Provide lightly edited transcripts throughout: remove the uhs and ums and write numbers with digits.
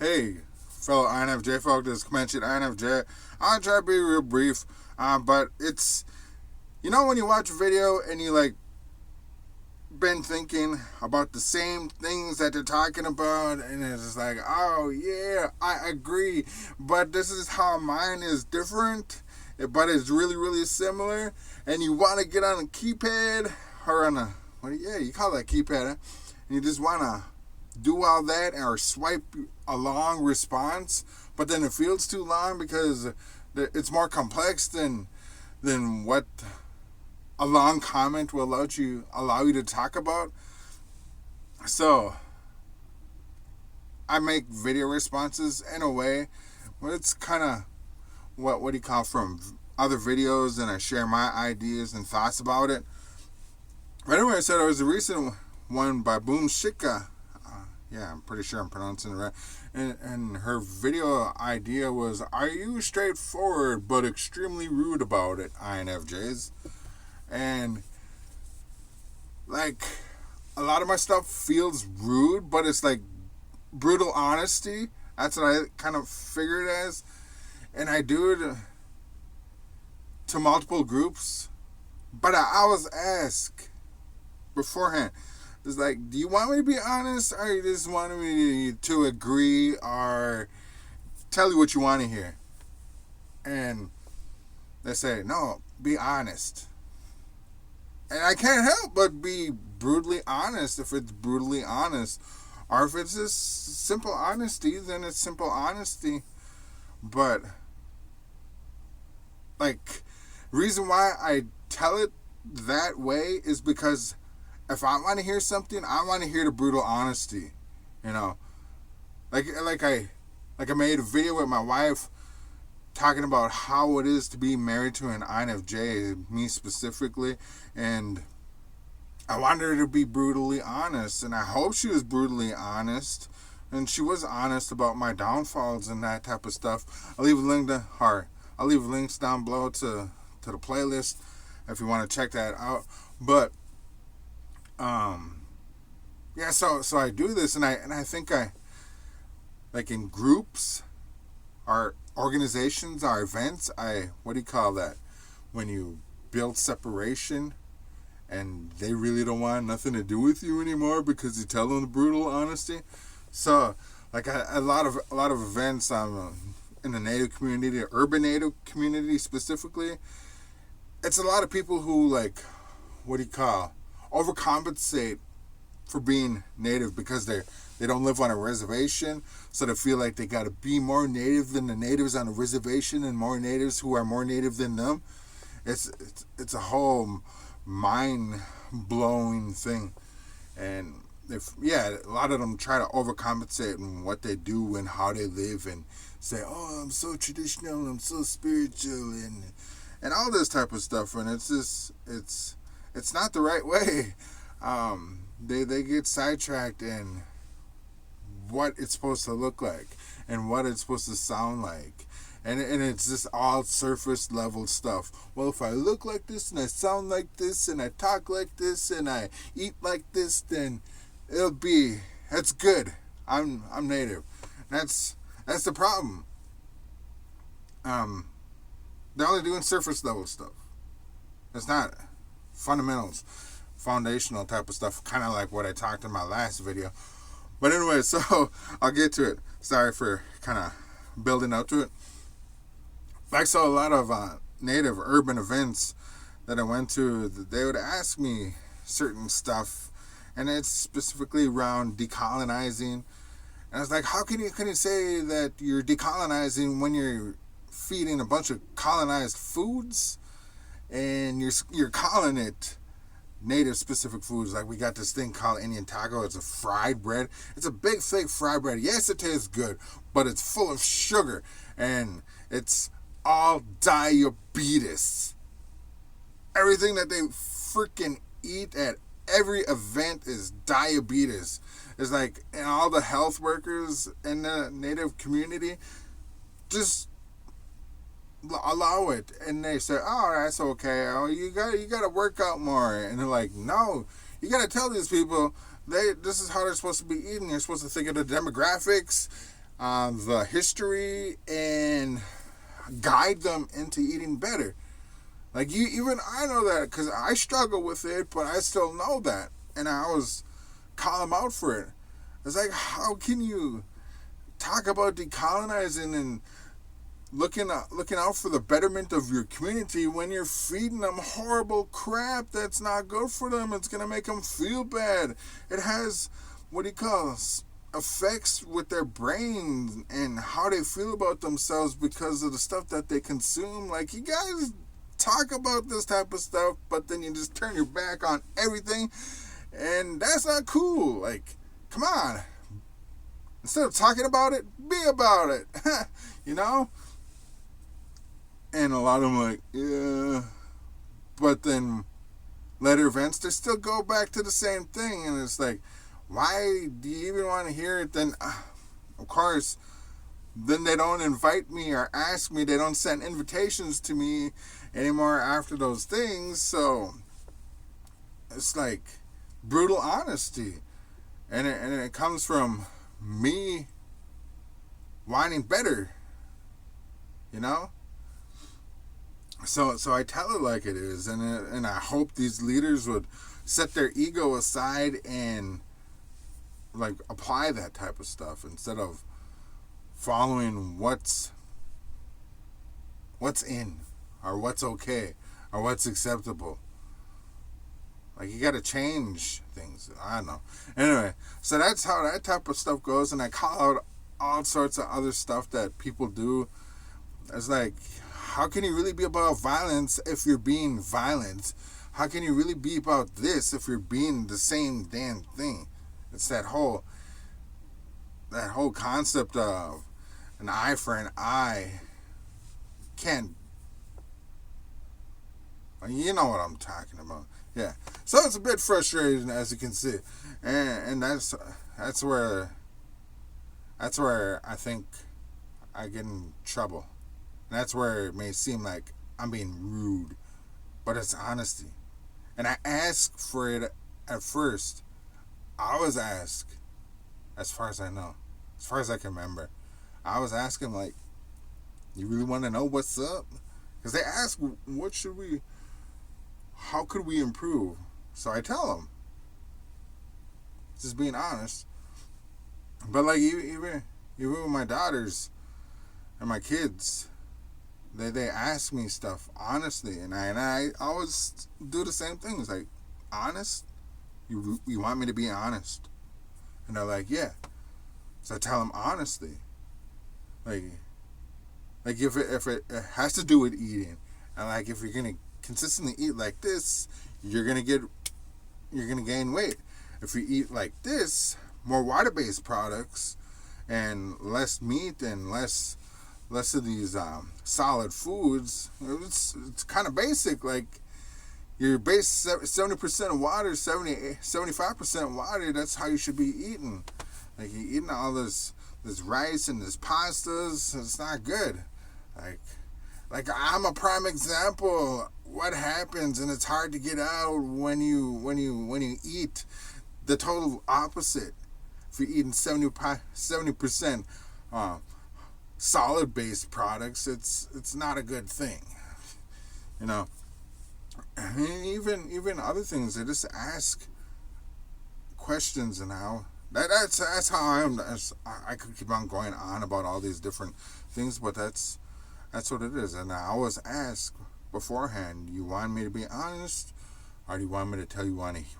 Hey, fellow INFJ folk, this is mentioned INFJ. I'll try to be real brief, but it's, when you watch a video and you been thinking about the same things that they're talking about, and it's just like, oh yeah, I agree, but this is how mine is different, but it's really, really similar, and you want to get on a keypad, or on a, you call that keypad, huh? And you just want to do all that or swipe a long response, but then it feels too long because it's more complex than what a long comment will allow you to talk about. So I make video responses in a way where it's kind of what do you call, from other videos, and I share my ideas and thoughts about it. But anyway, so there was a recent one by Shikha. Yeah, I'm pretty sure I'm pronouncing it right. And her video idea was, are you straightforward but extremely rude about it, INFJs? And a lot of my stuff feels rude, but it's brutal honesty. That's what I kind of figured as. And I do it to multiple groups. But I always ask beforehand, it's do you want me to be honest, or you just want me to agree or tell you what you want to hear? And they say, no, be honest. And I can't help but be brutally honest if it's brutally honest. Or if it's just simple honesty, then it's simple honesty. But, reason why I tell it that way is because if I want to hear something, I want to hear the brutal honesty. I made a video with my wife talking about how it is to be married to an INFJ, me specifically, and I wanted her to be brutally honest, and I hope she was brutally honest, and she was honest about my downfalls and that type of stuff. I'll leave links down below to the playlist if you want to check that out. But so I do this, and I think in groups, our organizations, our events, what do you call that? When you build separation and they really don't want nothing to do with you anymore because you tell them the brutal honesty. So a lot of events in the Native community, the urban Native community specifically, it's a lot of people who overcompensate for being Native because they don't live on a reservation, so they feel like they got to be more Native than the natives on a reservation and more natives who are more Native than them. It's a whole mind-blowing thing. And a lot of them try to overcompensate in what they do and how they live and say, oh, I'm so traditional, I'm so spiritual, and all this type of stuff. And it's just, it's not the right way. They get sidetracked in what it's supposed to look like and what it's supposed to sound like. And it's just all surface level stuff. Well, if I look like this and I sound like this and I talk like this and I eat like this, then that's good. I'm Native. That's the problem. They're only doing surface level stuff. It's not fundamentals, foundational type of stuff, kind of like what I talked in my last video. But anyway, so I'll get to it. Sorry for kind of building up to it. So a lot of Native urban events that I went to, they would ask me certain stuff, and it's specifically around decolonizing. And I was like, how can you say that you're decolonizing when you're feeding a bunch of colonized foods and you're calling it Native specific foods? We got this thing called Indian taco. It's a fried bread. It's a big thick fried bread. Yes, it tastes good, but it's full of sugar and it's all diabetes. Everything that they freaking eat at every event is diabetes. It's and all the health workers in the Native community just allow it, and they say, oh, that's okay, oh, you got to work out more. And they're like, no, you got to tell these people this is how they're supposed to be eating. You're supposed to think of the demographics the history and guide them into eating better. Like even I know that because I struggle with it, but I still know that, and I always call them out for it. It's like, how can you talk about decolonizing and looking out for the betterment of your community when you're feeding them horrible crap that's not good for them? It's gonna make them feel bad. It has effects with their brains and how they feel about themselves because of the stuff that they consume. Like, you guys talk about this type of stuff, but then you just turn your back on everything, and that's not cool. Like, come on. Instead of talking about it, be about it. You know? And a lot of them like, yeah. But then later events, they still go back to the same thing. And it's like, why do you even want to hear it? Then, of course, then they don't invite me or ask me. They don't send invitations to me anymore after those things. So it's like brutal honesty. And it comes from me wanting better, you know? So I tell it like it is, and I hope these leaders would set their ego aside and like apply that type of stuff instead of following what's in or what's okay or what's acceptable. Like, you got to change things. I don't know. Anyway, so that's how that type of stuff goes, and I call out all sorts of other stuff that people do. It's like, how can you really be about violence if you're being violent? How can you really be about this if you're being the same damn thing? It's that whole concept of an eye for an eye. Can't, you know what I'm talking about. Yeah. So it's a bit frustrating, as you can see, and that's where I think I get in trouble. And that's where it may seem like I'm being rude, but it's honesty. And I ask for it at first. I always ask, as far as I know, as far as I can remember, I was asking, like, you really want to know what's up? Because they ask, how could we improve? So I tell them, just being honest. But like, even with my daughters and my kids, they ask me stuff honestly, and I always do the same things. Like, honest? You want me to be honest? And they're like, yeah. So I tell them honestly. Like if it has to do with eating, and like, if you're gonna consistently eat like this, you're gonna gain weight. If you eat like this, more water-based products and less meat and less of these solid foods, it's kind of basic. Like, your base 70% water, 75% water. That's how you should be eating. Like, you're eating all this rice and this pastas. It's not good. Like I'm a prime example. What happens, and it's hard to get out when you eat the total opposite. If you're eating 70% solid based products, it's not a good thing, you know. And even other things, they just ask questions, and how that's how I am. I could keep on going on about all these different things, but that's what it is. And I always ask beforehand, you want me to be honest, or do you want me to tell you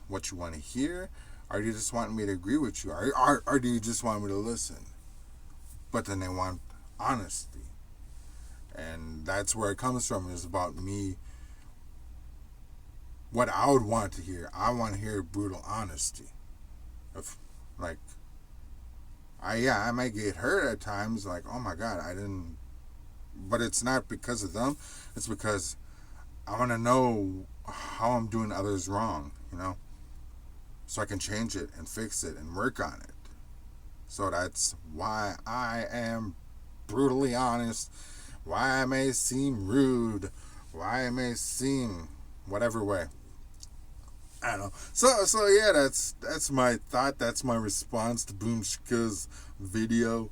what you want to hear, or do you just want me to agree with you, or do you just want me to listen? But then they want honesty, and that's where it comes from. Is about me, what I would want to hear. I want to hear brutal honesty. If, like, I might get hurt at times, like, oh my god, I didn't, but it's not because of them. It's because I want to know how I'm doing others wrong, you know, so I can change it and fix it and work on it. So that's why I am brutally honest, why I may seem rude, why I may seem whatever way. I don't know. So yeah, that's my thought. That's my response to Boom Shikha's video.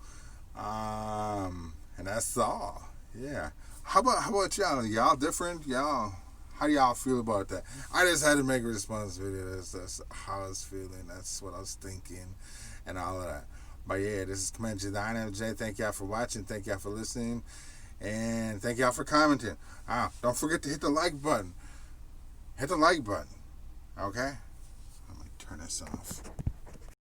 And that's all. Yeah. How about y'all? Y'all different? Y'all, how do y'all feel about that? I just had to make a response video. That's how I was feeling. That's what I was thinking, and all of that. But yeah, this is Commander the INFJ. Thank y'all for watching. Thank y'all for listening, and thank y'all for commenting. Don't forget to hit the like button. Hit the like button. Okay. Let me turn this off.